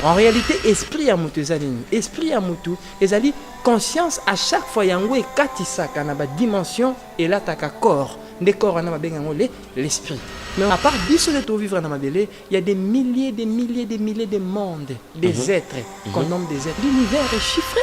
En réalité, esprit à mutu ezalini. Esprit à mutu ezali conscience à chaque fois yango et katisaka na ba dimension et là taka corps. Des corps na ba bengango l'esprit. Mais à part biso de vivre dans mabele, il y a des milliers de mondes, des êtres qu'on nomme des êtres. L'univers est chiffré,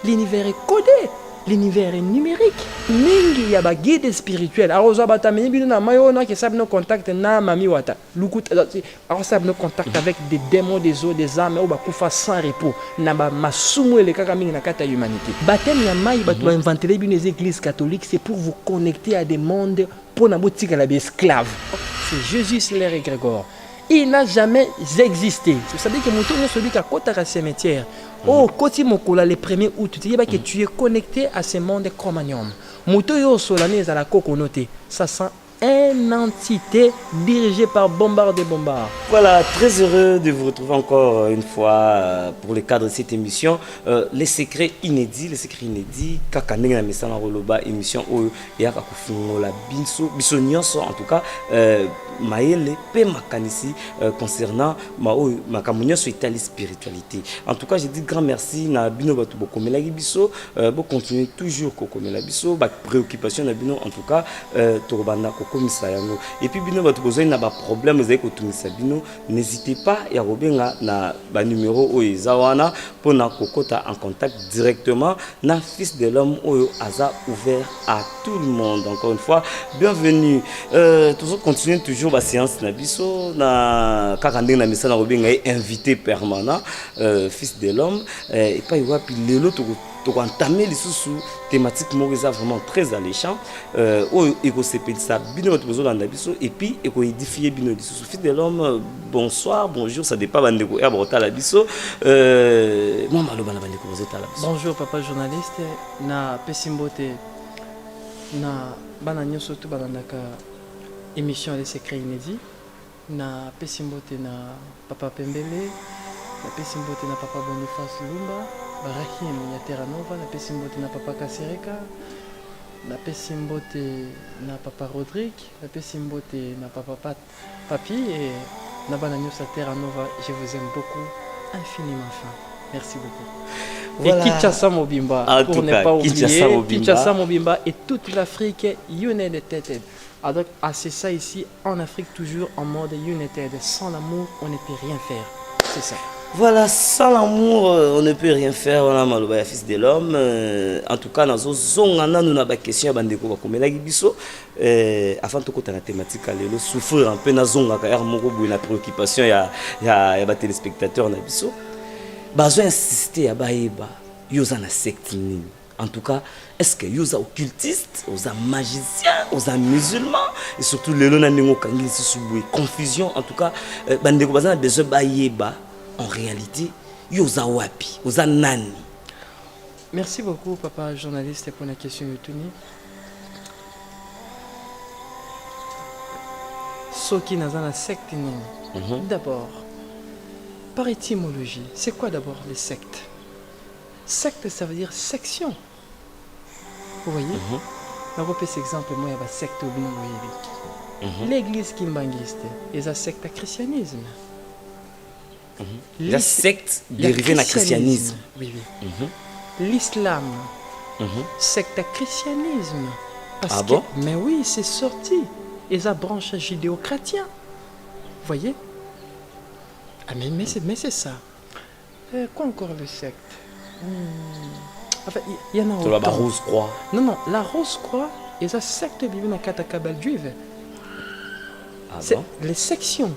l'univers est codé. L'univers est numérique. Mingi ya ba guide spirituel. Alors zo bata meni bino na mayo na ke sab no contact na mami wata. Lukut alors sab no contact avec des démons des eaux des âmes ou ba kufa sans repos. Na ba masumu ele kaka mingi na kata humanité. Baptême ya mai ba to inventer bino les églises catholiques, c'est pour vous connecter à des mondes pour na botika la esclave. C'est Jésus l'air et Grégor. Il n'a jamais existé. Vous savez que Mouton est celui qui a côté à cimetière. Oh, Koti Mokola, le 1er août, tu dis que tu es connecté à ce monde chromanium. Mouton est solennel à la coconoté. Ça sent une entité dirigée par Bombard de Bombard. Voilà, très heureux de vous retrouver encore une fois pour le cadre de cette émission. Les secrets inédits, Kakandeng na Mesana Roloba, émission où il y a la Binso Nyonso, en tout cas, Maëlle P. Makanisi concernant ma communion Itali spiritualité. En tout cas, je dis grand merci na Bino Batu Bokomela Biso, bo continuer toujours Kokomela Biso, ba préoccupation na Bino en tout cas, Torobanda et puis bino batu besoin na ba problème vous avez kotumisa bino n'hésitez pas ya robenga na ba numéro o ezawana pour na kokota en contact directement na fils de l'homme oyo aza ouvert à tout le monde. Encore une fois bienvenue, toujours continuer toujours ba séance na biso na kakandeng na misa na robenga invité permanent fils de l'homme et pas y voir puis lelo to entamer les sous thématiques vraiment très alléchant et puis édifier fils de l'homme. Bonsoir, bonjour, ça dépend bonjour papa journaliste na pesimbote na bananyo surtout balandaka émission les secrets inédits na pesimbote na papa Pembele na pesimbote na papa Boniface Lumba Rahim ya Terra Nova, na pesimbote na papa Kasereka, na pesimbote na papa Rodrigue, na pesimbote na papa Papi et na bananyo sa Terra Nova. Je vous aime beaucoup, infiniment fin. Merci beaucoup. Voilà. Et Kinshasa Mobimba, pour ne pas oublier Kinshasa Mobimba et toute l'Afrique United. Alors, c'est ça ici en Afrique toujours en mode United. Sans l'amour, on ne peut rien faire. C'est ça. Voilà, sans l'amour, on ne peut rien faire. On a Maloba, fils de l'homme. En tout cas, dans nous avons des questions à Bandeko, comme la Gibiso. Avant de côté la thématique, le souffrir un peu dans la préoccupation, il y a des téléspectateurs. Besoin insister à Baïba, il y a une secte. En tout cas, est-ce que vous êtes occultistes, vous êtes magiciens, vous êtes musulmans et surtout les confusion. En tout cas, Bandeko Bazan a besoin de Baïba. En réalité, vous êtes wapi, vous êtes nani. Merci beaucoup, papa journaliste, pour la question de Tony. Ce qui est dans la secte, d'abord, par étymologie, c'est quoi d'abord les sectes? Secte, ça veut dire section. Vous voyez? Je vais cet exemple, moi, il y a une secte au l'église kimbangiste, il y a une secte à christianisme. La secte dérivée du christianisme. Oui, oui. L'islam, secte à christianisme. Parce que, mais oui, c'est sorti. Et ça branche judéo-chrétien. Vous voyez? Ah, mais c'est ça. Quoi encore le secte? Enfin, il y en a autant. La Rose Croix. Non, la Rose Croix, et ça secte vivant dans Katakabal juive. C'est les sections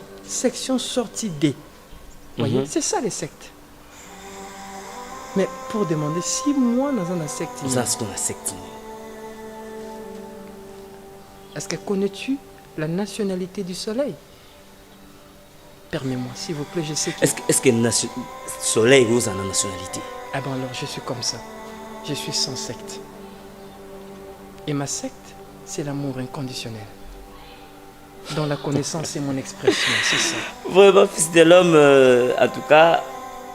sorties des. Voyez, c'est ça les sectes. Mais pour demander si moi dans un secte. Est-ce que connais-tu la nationalité du soleil? Permets-moi, s'il vous plaît, je sais que. Est-ce que le soleil vous a la nationalité? Ah ben alors je suis comme ça. Je suis sans secte. Et ma secte, c'est l'amour inconditionnel. Dont la connaissance est mon expression, c'est ça. Vraiment, fils de l'homme, en tout cas,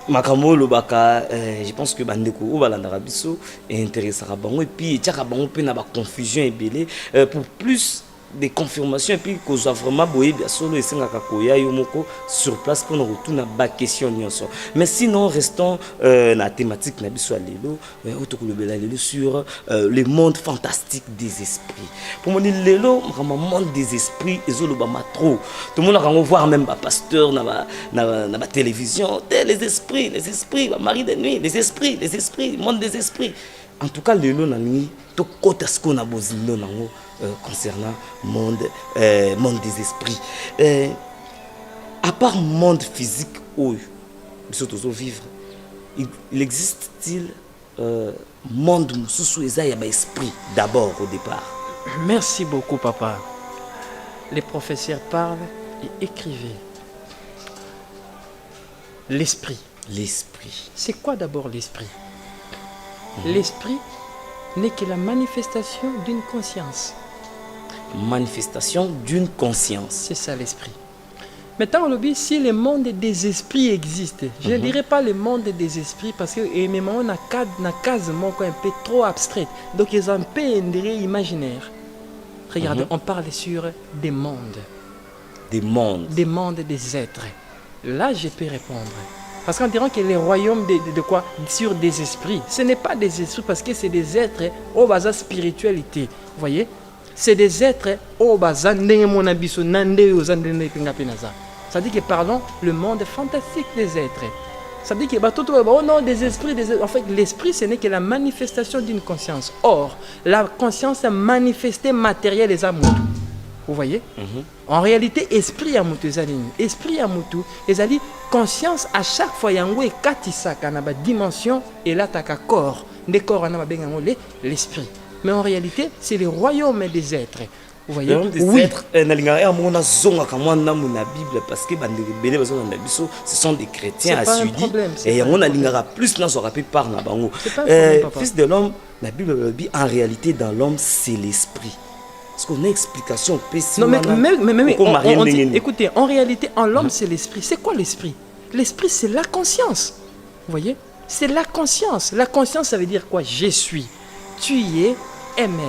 Makamo Lobaka, je pense que Bandeko ou Balandarabiso est intéressant à Bango et puis il y a une confusion et belé pour plus des confirmations et puis qu'on soit vraiment boyé bien solo et c'est un kakoya yomoko sur place pour nous retourner à bas question nyonso. Mais sinon restons la thématique na biso lelo sur le monde fantastique des esprits. Pour moi lelo vraiment monde des esprits ezoloba trop. Tout le monde a voir même ba pasteur na télévision les esprits mari de nuit les esprits monde des esprits. En tout cas lelo na nuit to kota ce qu'on a besoin nango concernant monde des esprits. À part monde physique où nous vivre, il existe-t-il monde sous esprit d'abord au départ? Merci beaucoup papa. Les professeurs parlent et écrivaient. L'esprit. L'esprit. C'est quoi d'abord l'esprit? L'esprit n'est que la manifestation d'une conscience. Manifestation d'une conscience. C'est ça l'esprit. Maintenant, si le monde des esprits existe, je ne dirais pas le monde des esprits parce que on a quasiment un peu trop abstrait. Donc, ils ont un peu imaginaire. Regardez, on parle sur des mondes. Des mondes. Des mondes des êtres. Là, je peux répondre. Parce qu'on dirait que les royaumes de quoi? Sur des esprits. Ce n'est pas des esprits parce que c'est des êtres au bas spiritualité. Vous voyez? C'est des êtres au bas. Ça veut dire que parlons le monde fantastique des êtres. Ça veut dire que oh non, des esprits, en fait, l'esprit, ce n'est que la manifestation d'une conscience. Or, la conscience manifestée matérielle des amours. Vous voyez? En réalité, esprit à mutu zalini. Esprit à mutu, ezali conscience à chaque fois yango et katisaka na ba dimension et là taka corps. Des corps na ba bengango l'esprit. Mais en réalité, c'est le royaume des êtres. Vous voyez? Des êtres na mona zonga kamwa na mona Bible parce que bandebele bazo na biso ce sont des chrétiens assidus et on a lingara plus na so rapé par na bango. Fils de l'homme, la Bible dit en réalité dans l'homme c'est l'esprit. Est-ce qu'on a une explication non, mais écoutez, en réalité, en l'homme, c'est l'esprit. C'est quoi l'esprit? L'esprit, c'est la conscience. Vous voyez? C'est la conscience. La conscience, ça veut dire quoi? Je suis. Tu y es, ML.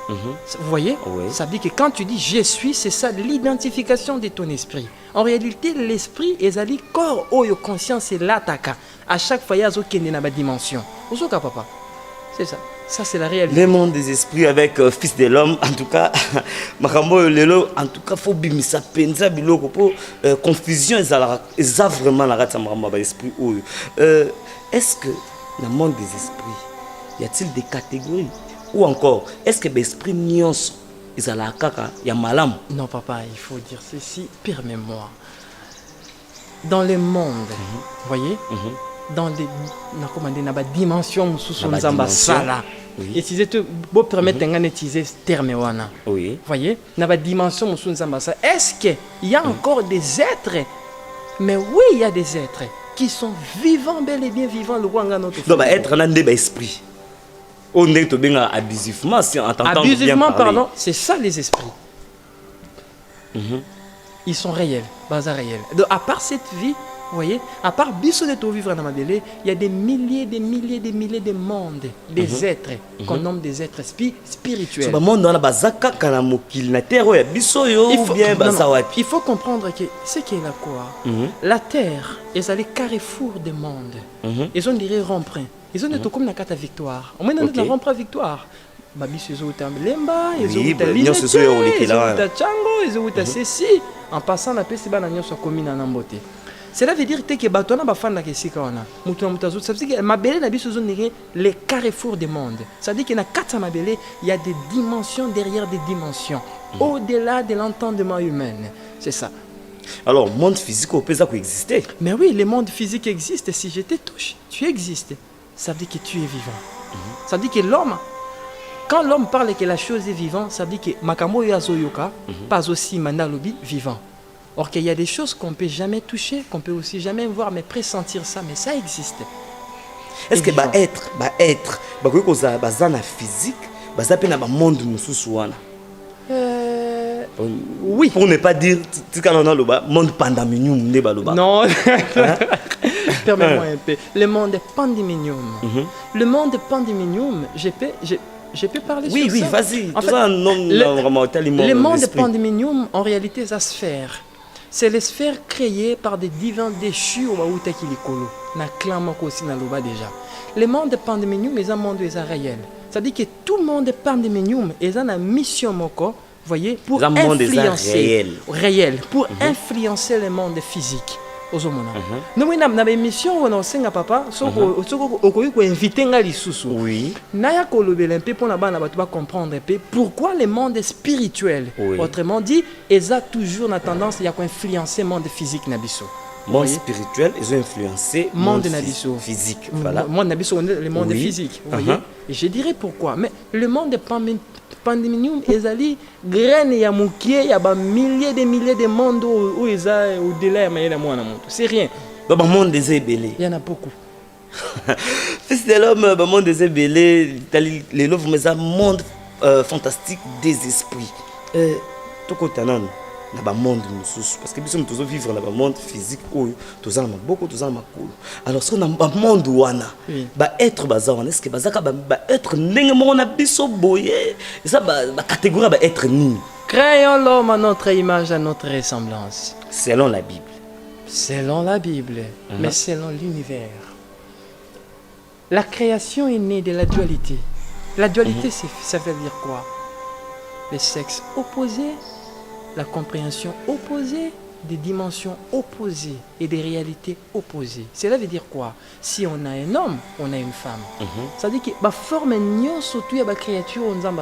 Vous voyez? Ça veut dire que quand tu dis je suis, c'est ça l'identification de ton esprit. En réalité, l'esprit est un corps où la conscience est l'attaque. À chaque fois, il y a une dimension. Vous êtes papa? C'est ça. Ça, c'est la réalité. Le monde des esprits avec Fils de l'homme, en tout cas, Makambo Lelo, en tout cas, il faut bimisa penza biloko pour confusion, ils ont vraiment la rate à l'esprit. Est-ce que dans le monde des esprits, y a-t-il des catégories? Ou encore, est-ce que l'esprit nyons, ils ont la kaka, y a malam? Non, papa, il faut dire ceci, permets-moi. Dans le monde, vous voyez, dans des dimensions sous son sala. Et si tu peux permettre d'utiliser ce terme, vous voyez, dans la dimension sous sala. Est-ce qu'il y a encore des êtres? Mais oui, il y a des êtres qui sont vivants, bel et bien vivants. Donc, être un esprit. On est abusivement, si on entend abusivement, pardon, c'est ça les esprits. Ils sont réels, bazar réel. Donc, à part cette vie, vous voyez, à part Bisso de tout vivre dans ma belle, il y a des milliers de mondes, des êtres qu'on nomme des êtres spirituels. Il faut comprendre que ce qui est là quoi, la terre est le carrefour des mondes. Ils ont des ronds-points. Ils ont comme la carte à victoire. Au moins, on a la rond-point victoire. Babiso ils ont Lemba, ils ont Linete, ils ont Tchango, ils ont Ceci. En passant la paix, c'est bien la commune en Amboté. Cela veut dire que Batona Bafanda Kesikawana, Moutoumutazout, ça veut dire que Mabélé n'a pas les carrefours des mondes. Ça veut dire qu'il y a 4 Mabélé, il y a des dimensions derrière des dimensions, au-delà de l'entendement humain. C'est ça. Alors, le monde physique, on peut exister. Mais oui, le monde physique existe. Si je te touche, tu existes. Ça veut dire que tu es vivant. Ça veut dire que l'homme, quand l'homme parle que la chose est vivante, ça veut dire que Makamo Yazoyoka, pas aussi Mandalobi, vivant. Or qu'il y a des choses qu'on ne peut jamais toucher, qu'on ne peut aussi jamais voir, mais pressentir ça, mais ça existe. Est-ce que être, physique, un monde oui. Pour ne pas dire monde pandaminium. Non, permets-moi un peu. Le monde pandeminium. Le monde pandeminium, Je peux parler Oui, sur oui, ça. vas-y. En Tout fait, ça, non, vraiment, tellement le monde de l'esprit. Pandemonium, en réalité, c'est la sphère. C'est les sphères créées par des divins déchus au Baouta Kilikolo. Na clairement aussi na loba déjà. Le monde de Pandemonium est un monde réel. C'est-à-dire que tout le monde de Pandemonium est une mission moko, voyez, pour Un monde influencer réel. pour influencer le monde physique. Ozomona. Nous na émission on senga papa, soko okoyi ko inviter nga lisusu. Oui. Naya kolobela un peu pour na bana ba comprendre un peu pourquoi le monde spirituel, Oui. autrement dit, ils a toujours la tendance à influencer le monde physique na biso. Monde spirituel, ils ont influencé monde na biso physique. Voilà. Monde na biso, le monde physique, vous voyez. Et je dirais pourquoi, mais le monde Pandemonium ezali graine ya mukie ya ba milliers de monde où eza au-delà ya mayela mwana moto. C'est rien. Bah monde des ébélés. Il y en a beaucoup. Fils de l'homme, bah monde des ébélés, les loves mais un monde fantastique des esprits. Tout côté non. Na ba monde mususu parce que biso mtozo vivre na ba monde physique oyo tozana maboko tozana makolo. Alors ce qu'on a ba monde wana ba être bazawana est-ce que bazaka ba être ndenge moko na biso boye ça ba catégorie ba être nini. Créons l'homme à notre image, à notre ressemblance. Selon la Bible. Selon la Bible, mais selon l'univers. La création est née de la dualité. La dualité, ça veut dire quoi? Les sexes opposés, la compréhension opposée, des dimensions opposées et des réalités opposées. Cela veut dire quoi? Si on a un homme, on a une femme. Ça veut dire que la forme est surtout la créature, on a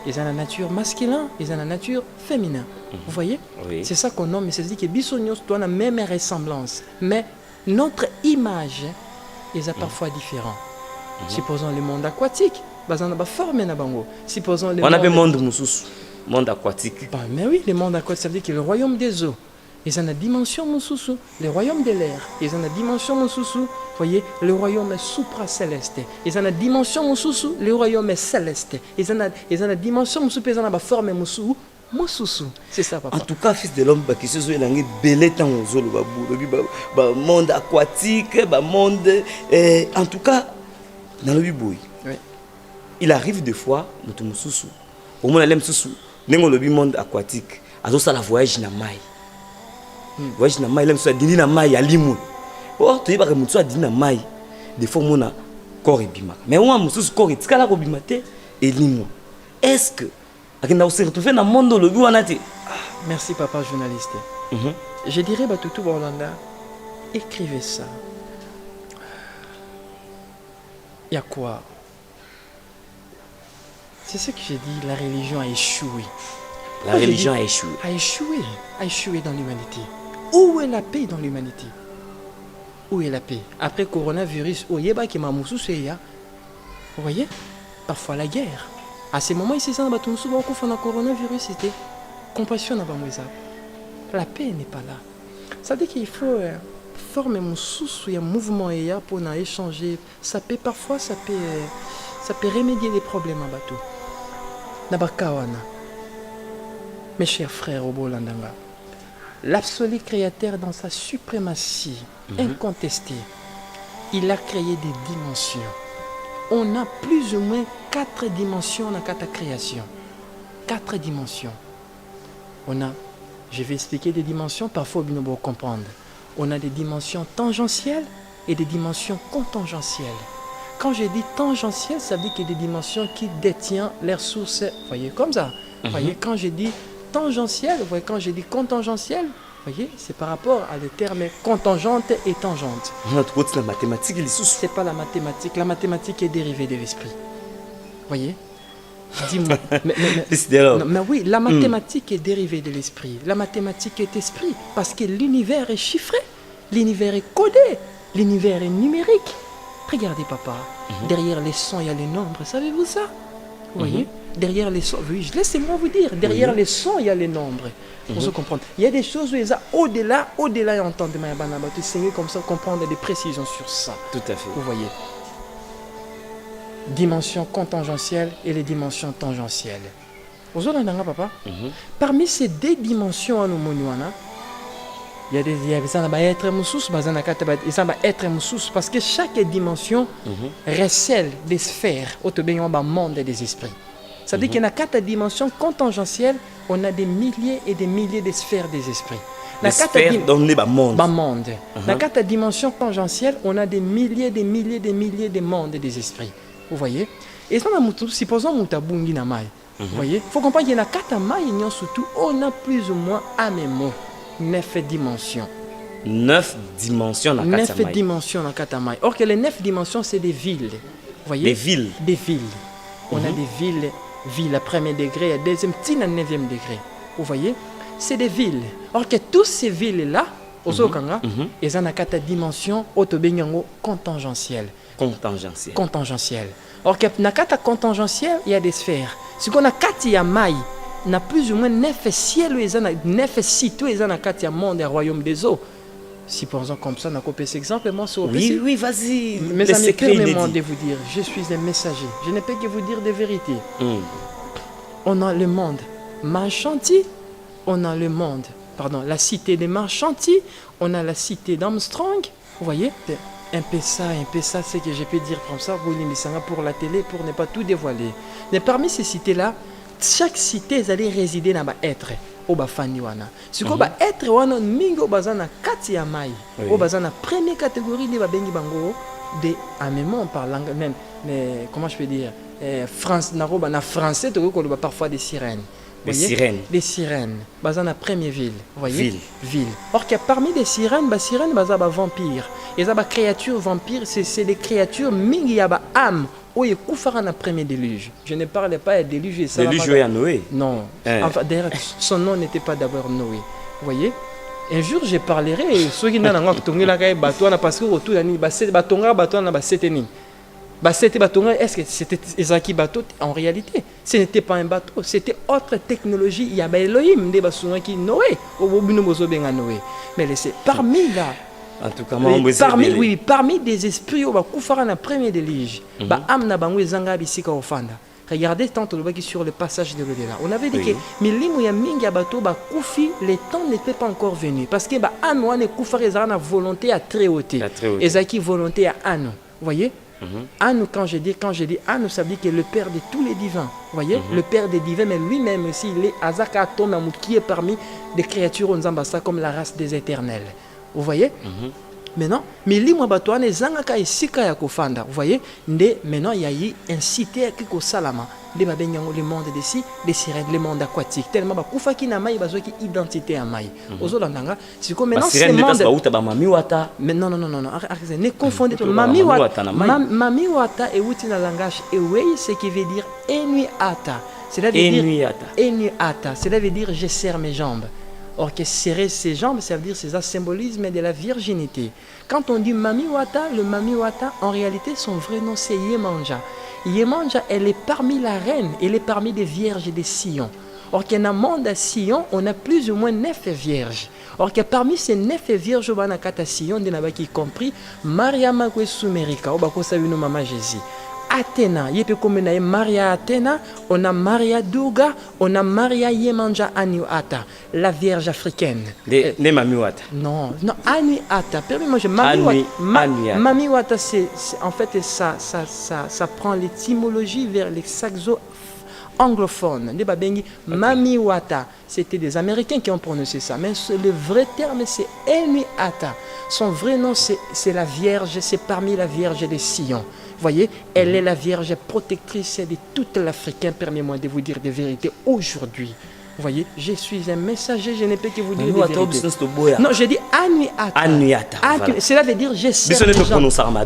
ils ont la nature masculine, ils ont la nature féminin. Vous voyez? Oui. C'est ça qu'on nomme, c'est-à-dire que Bissonios doit la même ressemblance. Mais notre image est parfois différente. Supposons le monde aquatique, supposons le on appelle monde mususu. Monde aquatique. Bah, mais oui, le monde aquatique, ça veut dire que le royaume des eaux, ils ont la dimension mususu, le royaume de l'air, ils ont la dimension mususu, voyez, le royaume supra-céleste, ils ont la dimension mususu, le royaume céleste, ils ont la dimension mususu, ils ont la forme mususu. C'est ça, papa. En tout cas, fils de l'homme, qui se soit langé belé tant aux eaux, monde aquatique, monde. En tout cas, dans le biboui, il arrive des fois, nous mususu, au moins l'aime mususu. Nengo le monde aquatique, azo ça la voyage na mai. Voyage na mai, l'aime soit dini na mai ya limu. Or tu yeba que mutu a dini na mai, des fois mona corps ebima. Mais on a musu corps etikala ko bimate et limu. Est-ce que akenda se retrouver na monde le wana te? Merci papa journaliste. Je dirais Batutu Bolanda, écrivez ça. Il y a quoi? C'est ce que j'ai dit, la religion a échoué. La religion a échoué. A échoué dans l'humanité. Où est la paix dans l'humanité? Où est la paix? Après coronavirus, vous voyez? Parfois la guerre. À ces moments, ici, ça n'a pas tout le coronavirus, c'était compassion. La paix n'est pas là. Ça dit qu'il faut former un mouvement pour échanger. Ça peut parfois, ça peut remédier des problèmes à bateau. Nabakawana, mes chers frères au Bolandanga, l'absolu créateur dans sa suprématie incontestée, il a créé des dimensions. On a plus ou moins 4 dimensions dans la création. 4 dimensions. Je vais expliquer des dimensions, parfois vous ne comprendre. On a des dimensions tangentielles et des dimensions contingentielles. Quand je dis tangentielle, ça veut dire qu'il y a des dimensions qui détiennent leurs sources. Vous voyez, comme ça. Vous voyez, quand je dis tangentielle, vous voyez, quand je dis contingentielle, vous voyez, c'est par rapport à des termes contingente et tangente. La mathématique, c'est pas la mathématique. La mathématique est dérivée de l'esprit. Vous voyez? Dis-moi. mais oui, la mathématique est dérivée de l'esprit. La mathématique est esprit parce que l'univers est chiffré, l'univers est codé, l'univers est numérique. Regardez papa, derrière les sons il y a les nombres, savez-vous ça? Vous voyez? Derrière les sons, oui, laissez-moi vous dire, derrière les sons il y a les nombres. Pour se comprendre. Il y a des choses où ils ont au-delà, entendement, tu sais comme ça, comprendre des précisions sur ça. Tout à fait. Vous voyez? Dimension contingentielle et les dimensions tangentielles. Vous avez papa? Parmi ces 2 dimensions à nous, Il y a des êtres moussous, être moussous, parce que chaque dimension recèle des sphères, au monde des esprits. Ça veut dire qu'il y a quatre dimensions contangentielles, on a des milliers et des milliers de sphères des esprits. La sphère donne le monde. Dans quatre dimensions tangentielles, on a des milliers de mondes et des esprits. Vous voyez? Et ça, supposons que nous avons vous voyez? Il faut comprendre qu'il y a quatre mailles, surtout, on a plus ou moins à même mot. 9 dimensions. 9 dimensions dans 9 dimensions dans Katamai. Or que les 9 dimensions, c'est des villes. Vous voyez? Des villes. Des villes. On a des villes à premier degré, à deuxième, à 9e degré. Vous voyez? C'est des villes. Or que toutes ces villes-là, ils ont 4 dimensions contangentielles. Contangentielles. Or que dans 4 contangentielles, il y a des sphères. Si on a 4 yamaï, on a plus ou moins 9 ciels, 9 sites, ils ont 4 mondes et royaumes des eaux. Si par exemple comme ça, on a copié cet exemple, moi c'est oui, vas-y. Mais ça permet de vous dire, je suis un messager. Je ne peux que vous dire des vérités. On a le monde Marchanti, on a le monde, la cité de Marchanti, on a la cité d'Armstrong. Vous voyez, un peu ça, c'est que je peux dire comme ça, pour la télé, pour ne pas tout dévoiler. Mais parmi ces cités-là, chaque cité, ils allaient résider dans l'être. Si vous avez être, vous avez mingo bazana 4 yamai. Vous avez la première catégorie de babengi bango de amement par langue même. Mais comment je peux dire, France, na français, tu vois parfois des sirènes. Des sirènes. Des sirènes. Dans la première ville. Vous voyez? Ville. Or que parmi les sirènes, les sirènes, il y a des vampires. Il y a des créatures vampires, c'est des créatures mingi, il y a des âmes. Oui, Koufara n'a premier déluge. Je ne parlais pas de déluge. Déluge à Noé. Non. Enfin, d'ailleurs, son nom n'était pas d'abord Noé. Vous voyez? Un jour, je parlerai. Ceux qui n'ont pas bateau, parce que autour de bateau, est-ce que c'était Ezaki bateau? En réalité, ce n'était pas un bateau, c'était autre technologie. Il y avait Elohim, des bateaux qui Noé, mais c'est parmi là. En tout cas, parmi des esprits, on va couper la première délige. Regardez tant sur le passage de l'au-delà. On avait dit que le temps n'était pas encore venu. Parce que la volonté à très haute. Et ça qui volonté à Anu. Vous voyez? Anu, quand je dis Anu, ça veut dire que le Père de tous les divins. Vous voyez? Le Père des divins, mais lui-même aussi, il est Azaka Tonamu, qui est parmi des créatures comme la race des éternels. Vous voyez? Maintenant, mais vous voyez? Maintenant, il y a eu un cité qui salama. Le monde des sirènes, le monde aquatique. Tellement qui n'a pas identité à maï. C'est comme maintenant c'est monde. Mais non. Ne confondez pas. Mami wata et outina langage ewe, ce qui veut dire enuata. Cela veut dire je serre mes jambes. Or que serrer ses jambes, ça veut dire c'est un symbolisme de la virginité. Quand on dit Mami Wata, le Mami Wata, en réalité, son vrai nom c'est Yemanja. Yemanja, elle est parmi la reine, elle est parmi les vierges des Sion. Or qu'il y a un monde à Sion, on a plus ou moins 9 vierges. Or que parmi ces 9 vierges, on a 4 Sion, y compris Maria Magwe Sumerika, on a Maman Jésus. Athéna, Maria Athéna, on a Maria Durga, on a Maria Yemanja Anuata, la Vierge africaine. Les Mamiwata. Non, Anuata. Permets-moi, Mamiwata, c'est en fait ça prend l'étymologie vers les saxo anglophones. Mamiwata, c'était des Américains qui ont prononcé ça, mais le vrai terme c'est Enuata. Son vrai nom c'est la Vierge, c'est parmi la Vierge des Sion. Vous voyez, elle est la Vierge protectrice de tout l'Africain. Permettez-moi de vous dire des vérités aujourd'hui. Vous voyez, je suis un messager, je ne peux que vous dire des vérités. Non, je dis Anuata. Cela veut dire je sais.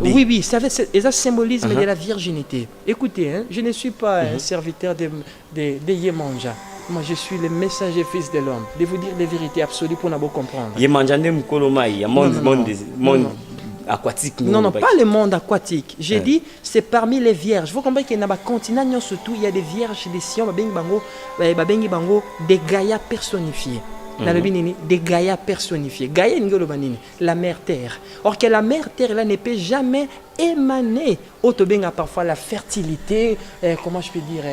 Oui, ça symbolise de la virginité. Écoutez, je ne suis pas un serviteur de Yemanja. Moi, je suis le messager fils de l'homme. De vous dire des vérités absolues pour nous comprendre. Yemanja n'est pas aquatique. Non, pas le monde aquatique. J'ai dit, c'est parmi les vierges. Vous comprenez qu'il y a un continent, surtout, il y a des vierges, des Sion, des Gaïa personnifiés. nalobi nini de Gaïa personnifiée. Gaïa ngoloba nini la mère terre. Or que la mère terre là ne peut jamais émaner autobenga parfois la fertilité, comment je peux dire,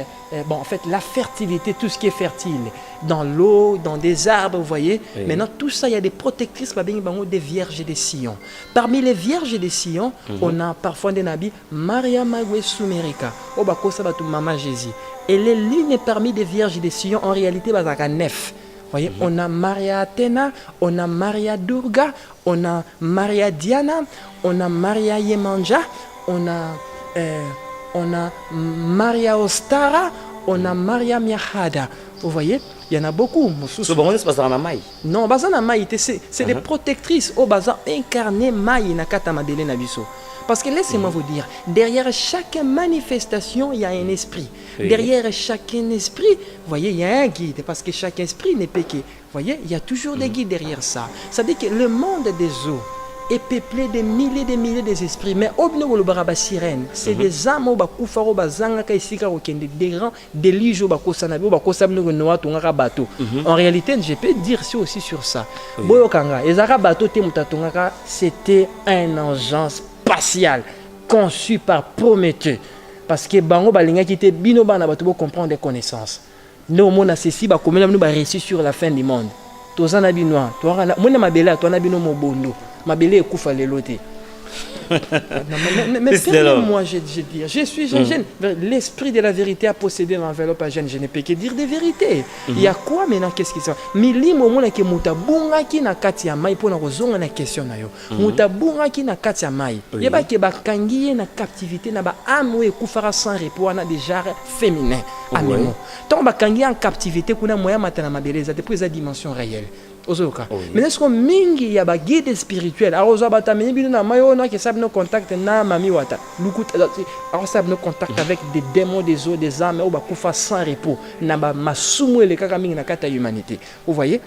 bon en fait la fertilité, tout ce qui est fertile dans l'eau, dans des arbres, vous voyez. Maintenant tout ça, il y a des protectrices, des vierges de Sion. Parmi les vierges de Sion, on a parfois des nabis Maria Magwe Sumerika, Obakosa Batu Mama Jésus. Elle est l'une parmi des vierges de Sion, en réalité bazaka 9. Voyez, on a Maria Athéna, on a Maria Durga, on a Maria Diana, on a Maria Yemanja, on a Maria Ostara, on a Maria Miahada. Vous voyez, il y en a beaucoup. Non, c'est des protectrices au bazar incarnées Maï na katamabele nabiso. Parce que laissez-moi vous dire, derrière chaque manifestation, il y a un esprit. Derrière chaque esprit, vous voyez, il y a un guide. Parce que chaque esprit n'est péché. Vous voyez, il y a toujours des guides derrière ça. Ça veut dire que le monde des eaux est peuplé de milliers d'esprits. Mais obno le baraba sirène, c'est des âmes au bakufaro bazanga kaisika okende des grands déluges au bakosanabi au bakosabno noa tongaka bateau. En réalité, je peux dire aussi sur ça. Boyokanga, ezaka bateau te mutatongaka, c'était un engin spatial conçu par Prométhée. Parce que bango balinga qui était bino bana bato comprendre des connaissances. Nous on a ceci ba comme nous ba récit sur la fin du monde. Tozana binoa, toi mona mabela toi na bino mobondo. Mabele ekufa lelo te. Mais permets-moi, je suis jeune. L'esprit de la vérité a possédé l'enveloppe à jeune. Je ne peux que dire des vérités. Il y a quoi maintenant? Qu'est-ce qui se passe? Milimo mona ke mutabunga ki na kati ya mai pona kozonga na question na yo. Mutabunga ki na kati ya mai. Yeba ke bakangi na captivité na ba ame ekufara sans repos na des genres féminins. Amemo. Tant bakangi en captivité kuna moya matana mabeleza depuis sa dimension réelle. Mais est-ce qu'on mingi ya ba guide spirituel alors za batameni bino na mayo na ke sab no contact na mami wata lukut alors sab no contact avec des démons des eaux des âmes ou ba kufa sans repos na ba masumu ele kaka mingi na kata humanité. Vous voyez?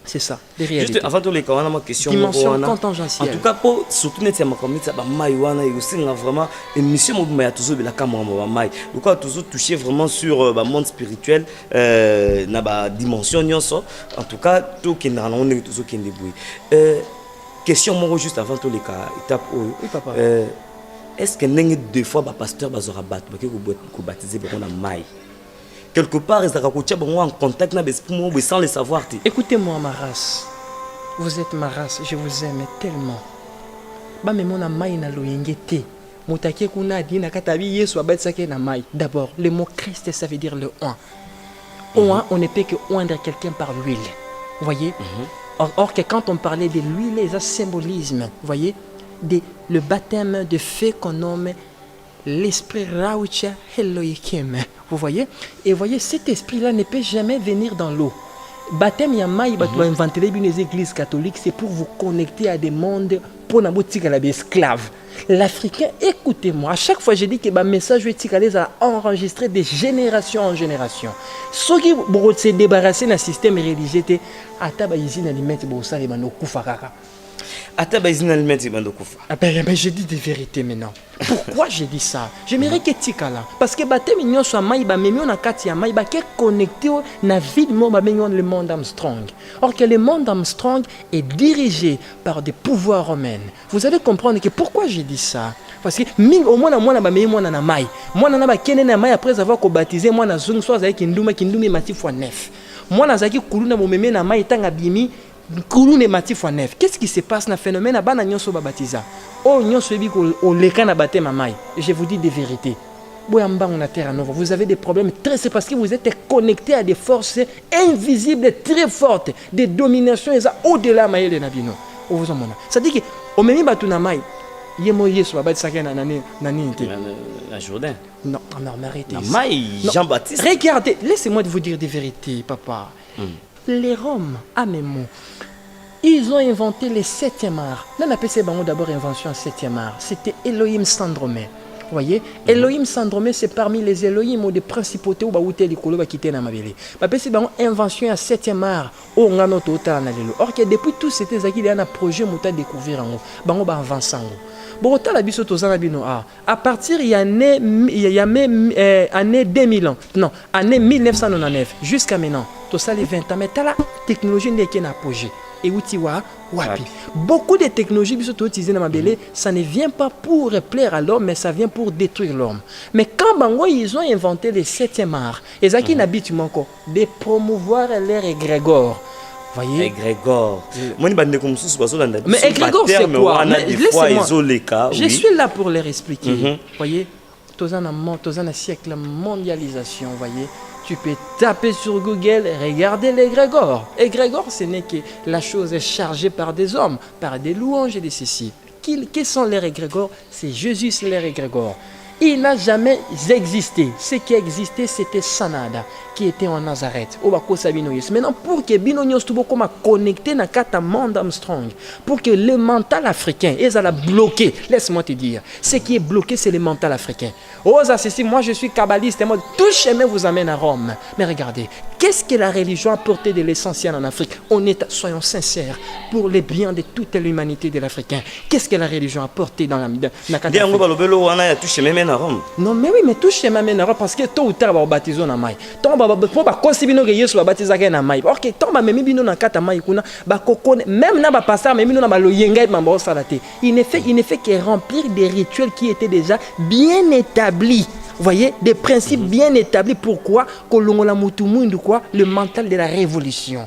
C'est ça, des réalités. Juste avant tous les cas, on a ma question. Dimension contingentielle. En tout cas, pour surtout net ma communauté, ça va maïwana et aussi vraiment émission où mais toujours de la caméra maï. Donc on a toujours touché vraiment sur le monde spirituel, na ba dimension nyonso. En tout cas, tout qui n'a on est toujours qui débrouille. Question moi juste avant tous les cas, étape où. Oui papa. Est-ce que n'engue deux fois ba pasteur bazora bat, ba que baptiser ba on a maï. Quelque part, ils ont en contact sans le savoir. Écoutez-moi, ma race. Vous êtes ma race, je vous aime tellement. D'abord, le mot Christ, ça veut dire le oint. Oint, on ne peut que oindre quelqu'un par l'huile. Vous voyez? Or que quand on parlait de l'huile, il y a un symbolisme. Vous voyez? Le baptême de feu qu'on nomme l'esprit Raucha Elohim. Vous voyez? Et voyez, cet esprit-là ne peut jamais venir dans l'eau. Baptême Yamaï, inventer les églises catholiques, c'est pour vous connecter à des mondes pour les esclaves. L'Africain, écoutez-moi, à chaque fois je dis que le message est enregistré de génération en génération. Ceux qui se débarrasser d'un système religieux, je dis des vérités maintenant. Pourquoi j'ai dit ça? J'aimerais que Tikala. Parce que baptême mignon soit maïba, mais on a katia maïba qui est connecté na vie de le monde Armstrong. Or que le monde Armstrong est dirigé par des pouvoirs romains. Vous allez comprendre que pourquoi j'ai dit ça. Parce que au moins moi na maï. Moi na ba kene na maï après avoir baptisé moi na zung soit avec kindumi mati fois 9. Moi na zaki kuluna mo meme na maï tanga bimi. Qu'est-ce qui se passe dans le phénomène? Je vous dis des vérités. Vous avez des problèmes très... C'est parce que vous êtes connectés à des forces invisibles très fortes, des dominations au-delà de Nabino. Ça dit que au même Jourdain. Non, arrêtez. Jean-Baptiste. Regardez, laissez-moi vous dire des vérités, papa. Les Roms, ils ont inventé le 7e art. On appelle ça d'abord invention 7e art. C'était Elohim Sandromé. voyez, Elohim Sandromé, c'est parmi les Elohim ou des principautés où baouté les colos va quitter na mabele. Parce que c'est une invention à 7e art au ngano total na lelo. Or que depuis tout c'était ça qui a un projet mouta découvrir en haut. Bango ba avancer en haut. Bon, autant la biso tozana bino à partir il y a année 2000 ans. Non, année 1999 jusqu'à maintenant. Tout ça les 20 ans mais t'as la technologie n'est qu'un apogée. Et Outiwa, Wapi. Beaucoup de technologies qui sont utilisées dans ma belé, ça ne vient pas pour plaire à l'homme, mais ça vient pour détruire l'homme. Mais quand Bango, ils ont inventé le 7e art, et ça qui n'habite encore, de promouvoir leur égrégore. Voyez? Égrégore. Mais égrégore, c'est quoi? Je suis là pour leur expliquer. Voyez? Tous un siècle de mondialisation, voyez? Tu peux taper sur Google, regarder l'égrégore. Égrégore, ce n'est que la chose est chargée par des hommes, par des louanges et des ceci. Quels sont les égrégores? C'est Jésus, les égrégores. Il n'a jamais existé. Ce qui existait, c'était Sanada, qui était en Nazareth. Maintenant, pour que Binonyos soit connecté dans le monde Armstrong, pour que le mental africain, ils allaient bloquer. Laisse-moi te dire, ce qui est bloqué, c'est le mental africain. Oh, ça, c'est moi, je suis kabbaliste, et moi, tout chemin vous amène à Rome. Mais regardez, qu'est-ce que la religion a apporté de l'essentiel en Afrique? Soyons sincères, pour le bien de toute l'humanité de l'Africain. Qu'est-ce que la religion a apporté dans la non, mais oui, mais tout chemin mène à Rome parce que tôt ou tard, on va baptiser en maï. Pour pas considérer que Yesu va baptiser en maï. Ok, tant que même bino na kata maï kuna, même na ba pasteur, même bino na ba lo yenga mambo salate. Il ne fait que remplir des rituels qui étaient déjà bien établis. Vous voyez, des principes bien établis. Pourquoi? Le mental de la révolution.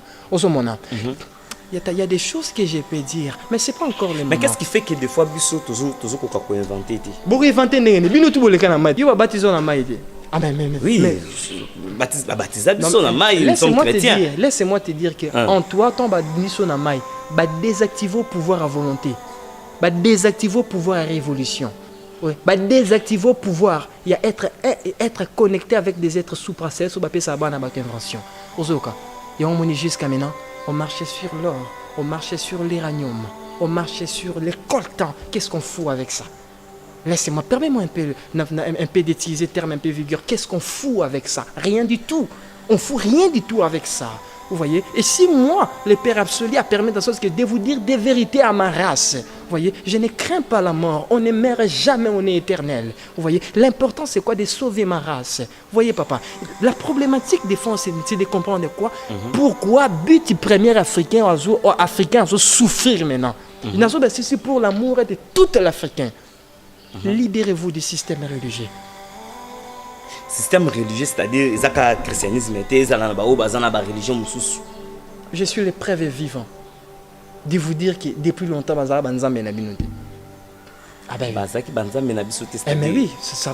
Il y a des choses que je peux dire, mais ce n'est pas encore le moment. Mais qu'est-ce qui fait que des fois, Bissot, toujours inventé? Pour inventer, Bino tout le canama, il va baptiser en maï. Ah mais oui, baptiser Bissot en maï, ils sont chrétiens. Laisse-moi te dire que en toi, ton baptiser en maï, désactiver le pouvoir à volonté, désactiver le pouvoir à révolution. Bah, désactiver le pouvoir, il y a être connecté avec des êtres supracels, sur ça a une invention. Et on jusqu'à maintenant, on marchait sur l'or, on marchait sur l'uranium, on marchait sur les coltans. Qu'est-ce qu'on fout avec ça? Laissez-moi, permettez-moi un peu d'utiliser le terme un peu vigueur. Qu'est-ce qu'on fout avec ça? Rien du tout. On fout rien du tout avec ça. Vous voyez? Et si moi, le Père absolu, a permis de vous dire des vérités à ma race, vous voyez, je ne crains pas la mort. On ne meurt jamais, on est éternel. Vous voyez? L'important, c'est quoi? De sauver ma race. Vous voyez, papa? La problématique des fonds, c'est de comprendre quoi? Pourquoi but premier africain à souffrir maintenant? C'est pour l'amour de tout l'Africain. Libérez-vous du système religieux. Système religieux, c'est-à-dire le christianisme, la religion. Je suis le preuve vivant de vous dire que depuis longtemps, ah ben oui, ça veut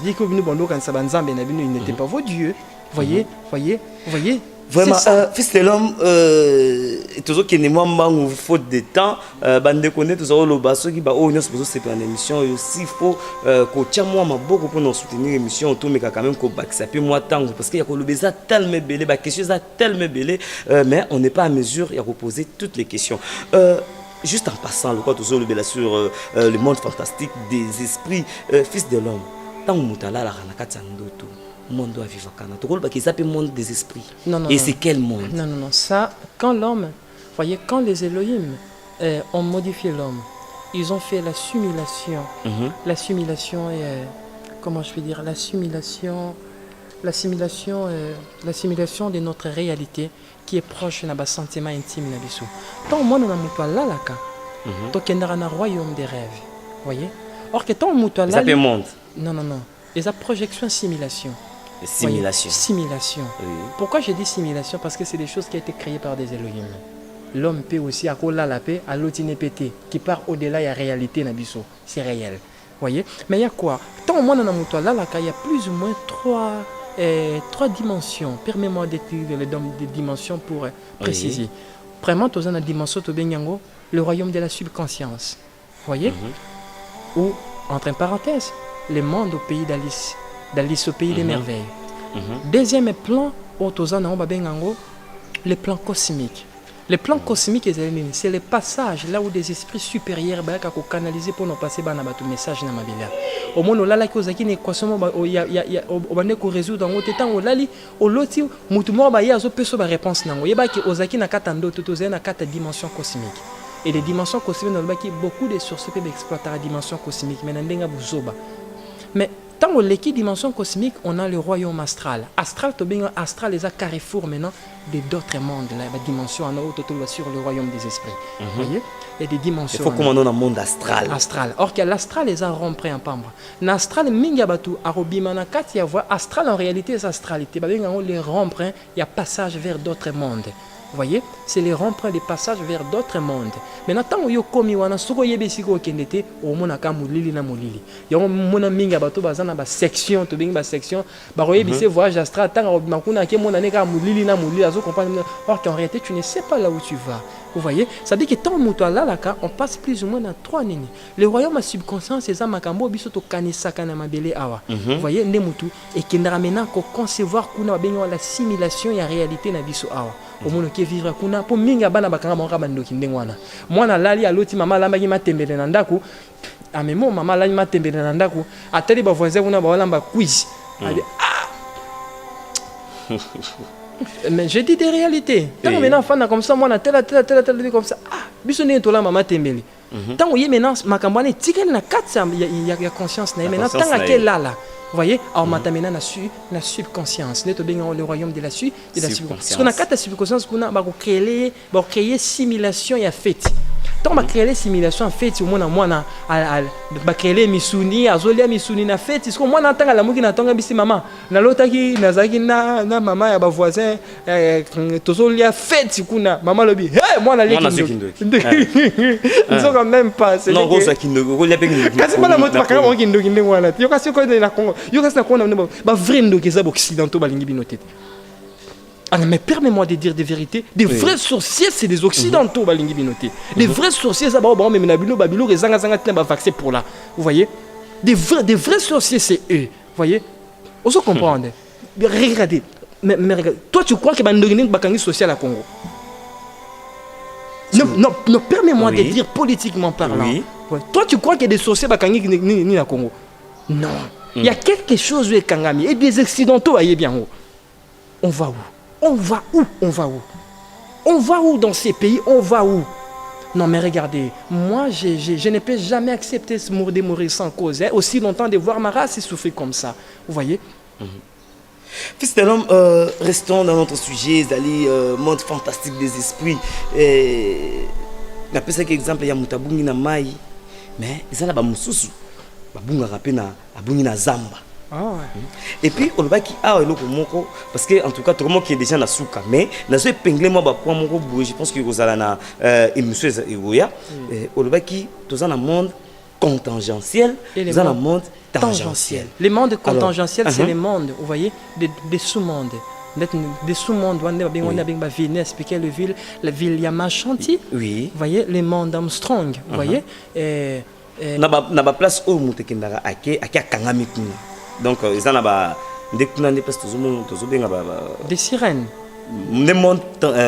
dire que ils n'étaient pas vos dieux. Voyez. Vraiment, fils de l'homme, toujours qu'il n'y a pas faute de temps, bande connaît toujours le basso qui va au nous c'est une émission aussi il faut que tiens moi ma beaucoup pour nous soutenir l'émission tout mais quand même que ça peut moi tant parce qu'il y a que le baiser tellement belé bah question ça tellement belé mais on n'est pas à mesure il y a poser toutes les questions. Juste en passant le quoi toujours le belé sur le monde fantastique des esprits fils de l'homme tant mutala la ranakatsandoto monde doit vivre quand ça peut monde des esprits. Non, et c'est quel monde? Non, ça, quand l'homme, voyez, quand les Elohim ont modifié l'homme, ils ont fait la simulation. La simulation est, comment je peux dire, la simulation de notre réalité qui est proche de notre sentiment intime. Tant moi, nous avons là, donc il y a un royaume des rêves. Voyez? Or que tant là. Ça peut monde? Non. Et ça projection simulation. Simulation. Oui. Pourquoi je dis simulation? Parce que c'est des choses qui ont été créées par des Elohim. L'homme peut aussi, à cause de la paix, à l'autre pété, qui part au-delà de la réalité. C'est réel. Voyez? Mais il y a quoi? Tant au moins dans il y a plus ou moins trois dimensions. Permets-moi d'étudier les dimensions pour préciser. Premièrement, tu as la dimension de le royaume de la subconscience. Voyez? Ou, entre parenthèses, le monde au pays d'Alice. D'Alice au pays des merveilles. Deuxième plan, le plan cosmique. Les plans cosmiques, c'est le passage là où des esprits supérieurs sont canalisés pour nous passer un message dans ma vie. Au moment où là, il y a une équation, il y a résoudre dans le temps où là, l'autre, il y a une réponse. Il y a une dimension cosmique. Et les dimensions cosmiques, beaucoup de sources peuvent exploiter la dimension cosmique. Mais dans l'équipe dimension cosmique, on a le royaume astral. Astral, astral, les carrefour maintenant d'autres mondes. La dimension en haut, sur le royaume des esprits. Vous voyez, il y a des dimensions. Il faut qu'on ait un monde astral. Astral. Or, l'astral, les a remplis en pambre. L'astral, mingabatu, arobimana, katia voix. Astral, en réalité, c'est astralité. Les remplis, il y a passage vers d'autres mondes. Vous voyez, c'est les remplis, les passages vers d'autres mondes. Maintenant, tant que vous avez un peu au monde a moulili na moulili. Il y a un minga bato bazana ba section, to binga section. Ba roye c'est voyage astral. Tant que makuna ke mon année ka moulili na moulili. Azo comprendre. Or qu'en réalité, tu ne sais pas là où tu vas. Vous voyez, ça dit que tant que là, on passe plus ou moins dans 3 nini. Le royaume a subconscient, c'est ça makambo biso to kanisa kana mabele awa. Vous voyez, nemutu et qui n'amena ko concevoir kuna benga la simulation ya réalité na biso awa. Au monde qui vivre kuna pour minga bana bakanga monga bandoki ndengwana. Mwana lali aloti mama lambaki matembele na ndako. Amemo mama lali matembele na ndako. Ateli ba voisin kuna ba walamba quiz. Mais je dis des réalités. Tant que maintenant fan comme ça, moi na tel comme ça. Ah, biso ne tola mama tembele. Tant que maintenant makambane tikel na katsa ya conscience na maintenant tant que là. Vous voyez, alors maintenant la subconscience, le royaume de la subconscience. Parce qu'on a quatre subconscience, on a créer simulation et fait. Tant on créer simulation en fait, au moins on créer misuni, azolia misuni na fait. Parce que moi n'entends la mouki n'entend bisi maman. Na l'autre qui nazaki na maman ya ba voisin, tozolia fait kuna maman lobi. Hey, moi na likindo. Ils sont quand même pas. Non, rosa kindo, rolia pengi. Kasi pas la moto bakanga mo kindo wana. Yo kasi ko na Congo. Yo kasi na ko na ba vrai ndo keza occidentaux balingi binoté. Alors, mais permets-moi de dire des vérités. Des vrais sorciers, c'est des occidentaux, balingi binoté. Des vrais sorciers, ça va même nabilo babilo rezanga zanga temba vaccin pour là. Vous voyez? Des vrais sorciers, c'est eux. Vous voyez? On se comprend. Regardez. Mais regardez. Toi, tu crois que bandogini bakangi social à Congo? Non, permets-moi de dire politiquement parlant. Oui. Ouais. Toi, tu crois qu'il y a des sorciers bakangi ni à Congo? Non. Il y a quelque chose de Kangami. Et des occidentaux, voyez bien où. On va où? On va où? On va où? On va où dans ces pays? On va où? Non mais regardez, moi je ne peux jamais accepter de mourir sans cause. Hein. Aussi longtemps de voir ma race souffrir comme ça. Vous voyez? Fils d'un homme, restons dans notre sujet, Zali, monde fantastique des esprits. D'après cet exemple, il y a Mutabungi na Mai, mais il y a Mususu, Babunga Rapena, Abungi na Zamba. Ah ouais. Et puis on va qui a le moko parce que en tout cas tout le monde qui est déjà na souka mais na zo épinglé moi ba point moko boue je pense que vous allez na émission egoya on va qui tous en monde contingentiel et dans le monde tangentiel. Les mondes contingentiels c'est les mondes vous voyez des sous-mondes. Des sous-mondes, on a Vénus, expliquer la ville Yamachanti. Oui. Vous voyez les mondes Armstrong, vous voyez. Na ba place où mutekendara ake kangami kuna. Donc, ils en ont des sirènes. Des mondes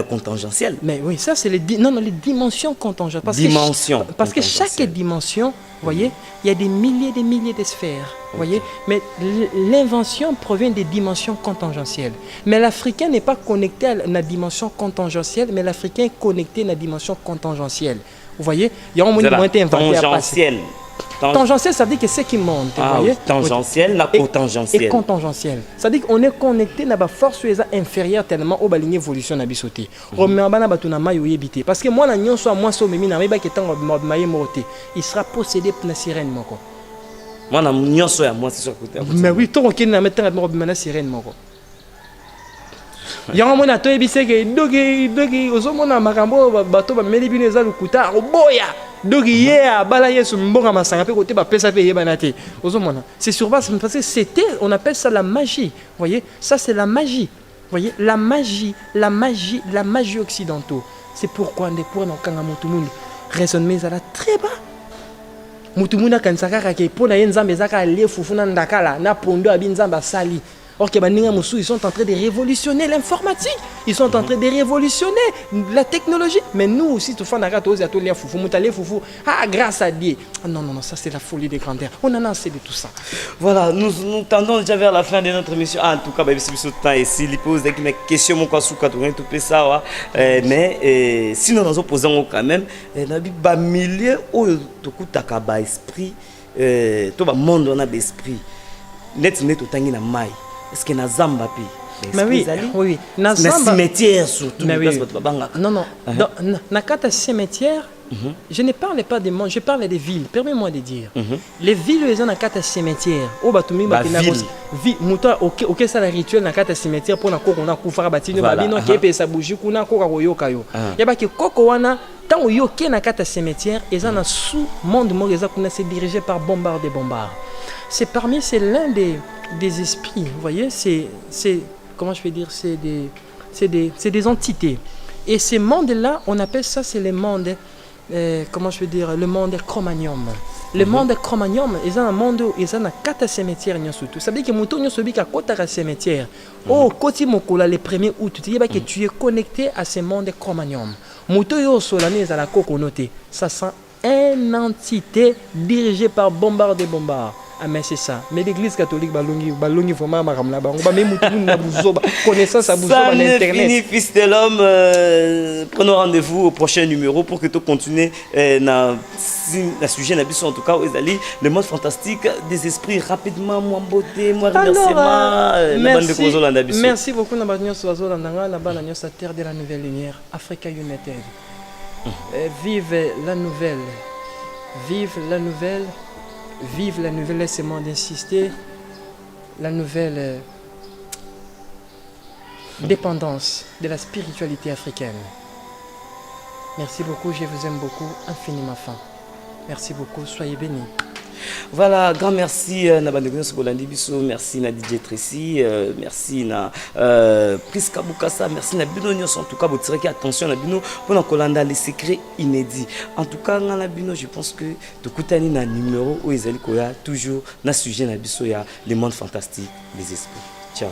contingentiels. Mais oui, ça c'est les dimensions contingentielles. Parce que chaque dimension, vous voyez, il y a des milliers de sphères. Vous voyez, mais l'invention provient des dimensions contingentielles. Mais l'Africain n'est pas connecté à la dimension contingentielle, mais l'Africain est connecté à la dimension contingentielle. Vous voyez, il y a un moment inventé à passer. Tangentiel, ça veut dire que c'est qui monte. Ah, oui. Tangentiel, la cotangentielle. Et contangentiel. Ça veut dire qu'on est connecté à la force inférieure tellement au ligne évolution na bisoté. Parce que moi, il sera possédé par la sirène. Mais oui, toi, on a la sirène. Il y a un moment où dogi ozomona makambo bato ba meli bino eza lukuta oboya dogi ya bala yesu mbonga masanga pe côté ba pesa pe yebana te ozomona c'est sur base parce que c'était on appelle ça la magie vous voyez ça c'est la magie vous voyez la magie occidentale c'est pourquoi on est pour na kanga mutumundu raisonnement ça là très bas mutumundu kansaka ka ke pona yenzambe zaka le fufuna ndakala na pondo abinzamba sali. Or que Baninga Moussou, ils sont en train de révolutionner l'informatique. Ils sont en train de révolutionner la technologie. Mais nous aussi, tout le monde a les foufou, foufou. Ah, grâce à Dieu. Ah, non, non, non, ça c'est la folie des grandeurs. On en a assez de tout ça. Voilà, nous tendons déjà vers la fin de notre émission. Ah, en tout cas, c'est ce temps ici. Il pose des questions, mon cas, sous tout ça. Mais sinon, nous posons quand même. Il y milieu où tout le esprit, tout le monde a l'esprit. Net au tangi na mai. Est-ce que na zamba pi? Mais oui, oui. Na cimetière surtout. Mais oui. Non, non. Na kata cimetière, je ne parle pas des mondes, je parle des villes. Permets-moi de dire. Les villes, ils ont na kata cimetière. Oh, batumi batina ville. Muta, ok, ça la rituel na kata cimetière pour na koko na kufara batino babino kepe sa bougie kuna koka koyoka yo. Yaba ki koko wana tant yo ke na kata cimetière, ils ont na sous monde mo ils ont c'est dirigé par bombard des bombards. C'est parmi, c'est l'un des esprits, vous voyez, c'est comment je vais dire, c'est des entités. Et ces mondes-là, on appelle ça, c'est les mondes, comment je vais dire, le monde Cro-Magnon. Le monde Cro-Magnon, ils ont un monde, ils ont un quatre cimetières, surtout. Ça veut dire que Mouton, ils ont un quatre cimetières. Oh, Koti Mokola, le 1er août, tu dis que tu es connecté à ce monde Cro-Magnon. Mouton, ils ont solani, ils ont la coco notée. Ça sent une entité dirigée par bombard des bombards. Ah mais c'est ça. Mais l'église catholique balongi vraiment maramla ba on va même connaissance à bouzo sur internet. Fini fils de l'homme, prenons rendez-vous au prochain numéro pour que tu continues na sujet na biso en tout cas aux ali le monde fantastique des esprits rapidement moi beauté moi remerciement merci beaucoup na banyo sozo landanga na bana nyo sa terre de la nouvelle lumière Africa United. Vive la nouvelle. Vive la nouvelle. Vive la nouvelle, laissez-moi d'insister, la nouvelle dépendance de la spiritualité africaine. Merci beaucoup, je vous aime beaucoup, infiniment fin. Merci beaucoup, soyez bénis. Voilà, grand merci na bandegno sokolandi biso, merci na DJ Tracy, merci na Priska Bukasa, merci na bino nyonso en tout cas botireki attention na bino pour na kolanda les secrets inédits. En tout cas na bino je pense que tokutani na numéro où ezali koya toujours na sujet na biso ya le monde fantastique des esprits. Ciao.